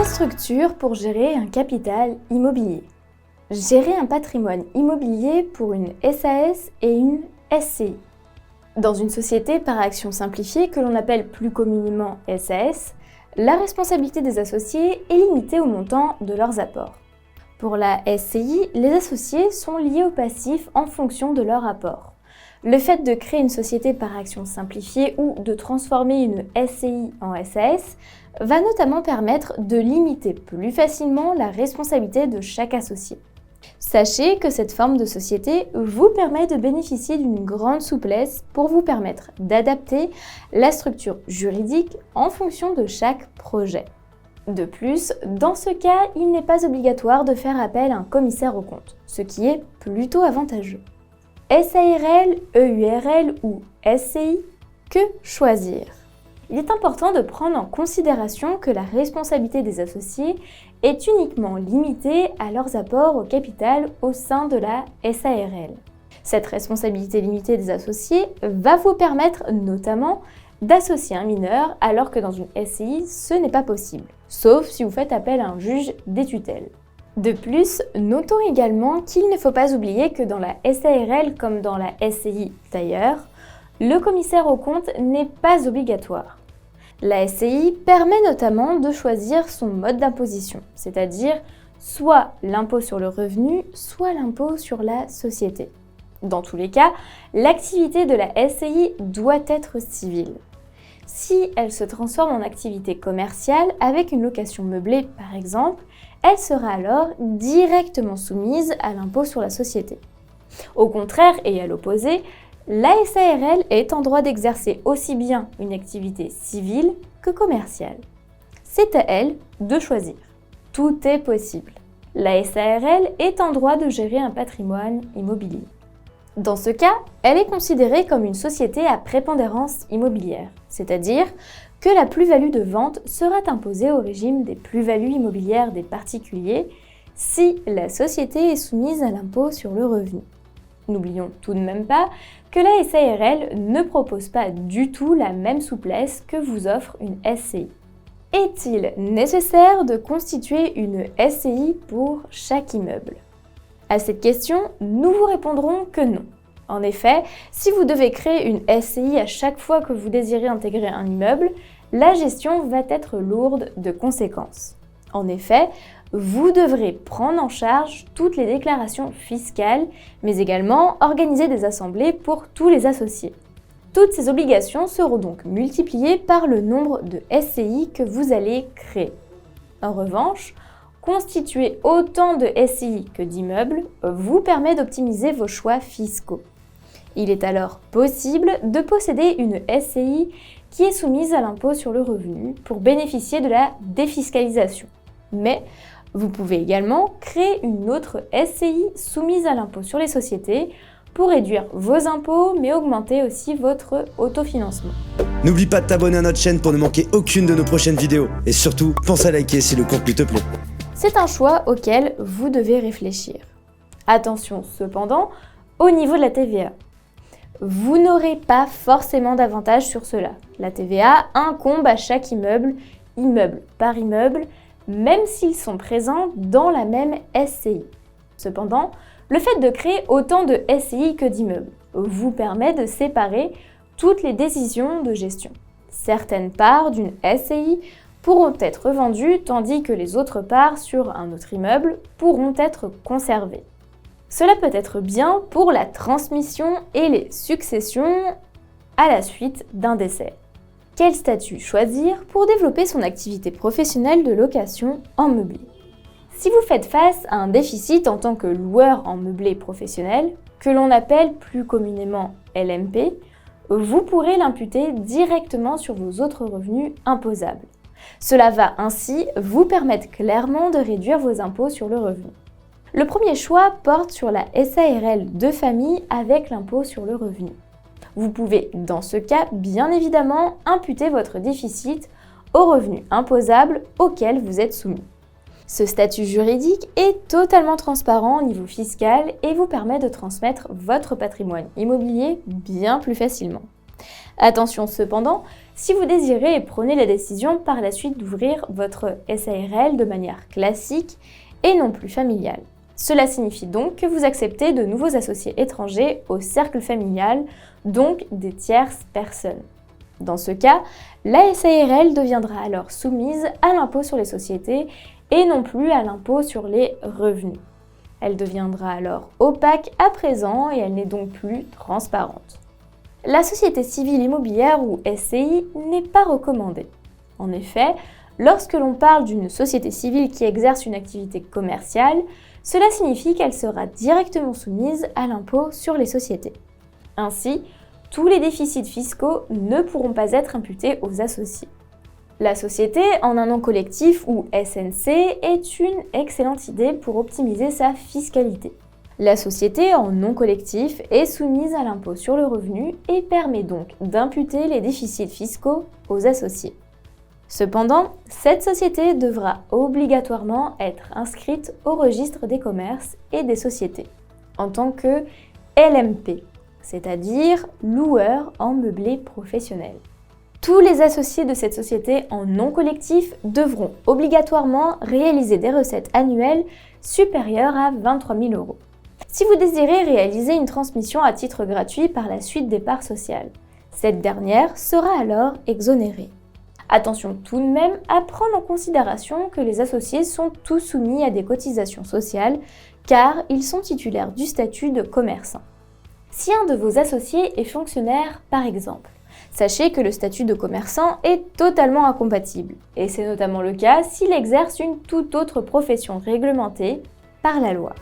Structure pour gérer un capital immobilier. Gérer un patrimoine immobilier pour une SAS et une SCI. Dans une société par action simplifiée que l'on appelle plus communément SAS, la responsabilité des associés est limitée au montant de leurs apports. Pour la SCI, les associés sont liés au passif en fonction de leur apport. Le fait de créer une société par action simplifiée ou de transformer une SCI en SAS va notamment permettre de limiter plus facilement la responsabilité de chaque associé. Sachez que cette forme de société vous permet de bénéficier d'une grande souplesse pour vous permettre d'adapter la structure juridique en fonction de chaque projet. De plus, dans ce cas, il n'est pas obligatoire de faire appel à un commissaire aux comptes, ce qui est plutôt avantageux. SARL, EURL ou SCI, que choisir ? Il est important de prendre en considération que la responsabilité des associés est uniquement limitée à leurs apports au capital au sein de la SARL. Cette responsabilité limitée des associés va vous permettre notamment d'associer un mineur alors que dans une SCI, ce n'est pas possible, sauf si vous faites appel à un juge des tutelles. De plus, notons également qu'il ne faut pas oublier que dans la SARL comme dans la SCI d'ailleurs, le commissaire aux comptes n'est pas obligatoire. La SCI permet notamment de choisir son mode d'imposition, c'est-à-dire soit l'impôt sur le revenu, soit l'impôt sur la société. Dans tous les cas, l'activité de la SCI doit être civile. Si elle se transforme en activité commerciale avec une location meublée par exemple, elle sera alors directement soumise à l'impôt sur la société. Au contraire et à l'opposé, la SARL est en droit d'exercer aussi bien une activité civile que commerciale. C'est à elle de choisir. Tout est possible. La SARL est en droit de gérer un patrimoine immobilier. Dans ce cas, elle est considérée comme une société à prépondérance immobilière, c'est-à-dire que la plus-value de vente sera imposée au régime des plus-values immobilières des particuliers si la société est soumise à l'impôt sur le revenu. N'oublions tout de même pas que la SARL ne propose pas du tout la même souplesse que vous offre une SCI. Est-il nécessaire de constituer une SCI pour chaque immeuble ? À cette question, nous vous répondrons que non. En effet, si vous devez créer une SCI à chaque fois que vous désirez intégrer un immeuble, la gestion va être lourde de conséquences. En effet, vous devrez prendre en charge toutes les déclarations fiscales, mais également organiser des assemblées pour tous les associés. Toutes ces obligations seront donc multipliées par le nombre de SCI que vous allez créer. En revanche, constituer autant de SCI que d'immeubles vous permet d'optimiser vos choix fiscaux. Il est alors possible de posséder une SCI qui est soumise à l'impôt sur le revenu pour bénéficier de la défiscalisation. Mais vous pouvez également créer une autre SCI soumise à l'impôt sur les sociétés pour réduire vos impôts mais augmenter aussi votre autofinancement. N'oublie pas de t'abonner à notre chaîne pour ne manquer aucune de nos prochaines vidéos. Et surtout, pense à liker si le contenu te plaît. C'est un choix auquel vous devez réfléchir. Attention cependant au niveau de la TVA. Vous n'aurez pas forcément d'avantage sur cela. La TVA incombe à chaque immeuble, immeuble par immeuble, même s'ils sont présents dans la même SCI. Cependant, le fait de créer autant de SCI que d'immeubles vous permet de séparer toutes les décisions de gestion. Certaines parts d'une SCI pourront être vendues tandis que les autres parts sur un autre immeuble pourront être conservées. Cela peut être bien pour la transmission et les successions à la suite d'un décès. Quel statut choisir pour développer son activité professionnelle de location en meublé ? Si vous faites face à un déficit en tant que loueur en meublé professionnel, que l'on appelle plus communément LMP, vous pourrez l'imputer directement sur vos autres revenus imposables. Cela va ainsi vous permettre clairement de réduire vos impôts sur le revenu. Le premier choix porte sur la SARL de famille avec l'impôt sur le revenu. Vous pouvez, dans ce cas, bien évidemment, imputer votre déficit au revenu imposable auquel vous êtes soumis. Ce statut juridique est totalement transparent au niveau fiscal et vous permet de transmettre votre patrimoine immobilier bien plus facilement. Attention cependant, si vous désirez et prenez la décision par la suite d'ouvrir votre SARL de manière classique et non plus familiale. Cela signifie donc que vous acceptez de nouveaux associés étrangers au cercle familial, donc des tierces personnes. Dans ce cas, la SARL deviendra alors soumise à l'impôt sur les sociétés et non plus à l'impôt sur les revenus. Elle deviendra alors opaque à présent et elle n'est donc plus transparente. La société civile immobilière ou SCI n'est pas recommandée. En effet, lorsque l'on parle d'une société civile qui exerce une activité commerciale, cela signifie qu'elle sera directement soumise à l'impôt sur les sociétés. Ainsi, tous les déficits fiscaux ne pourront pas être imputés aux associés. La société en un nom collectif ou SNC est une excellente idée pour optimiser sa fiscalité. La société en nom collectif est soumise à l'impôt sur le revenu et permet donc d'imputer les déficits fiscaux aux associés. Cependant, cette société devra obligatoirement être inscrite au registre des commerces et des sociétés en tant que LMP, c'est-à-dire loueur en meublé professionnel. Tous les associés de cette société en nom collectif devront obligatoirement réaliser des recettes annuelles supérieures à 23 000 €. Si vous désirez réaliser une transmission à titre gratuit par la suite des parts sociales, cette dernière sera alors exonérée. Attention tout de même à prendre en considération que les associés sont tous soumis à des cotisations sociales car ils sont titulaires du statut de commerçant. Si un de vos associés est fonctionnaire par exemple, sachez que le statut de commerçant est totalement incompatible et c'est notamment le cas s'il exerce une toute autre profession réglementée par la loi.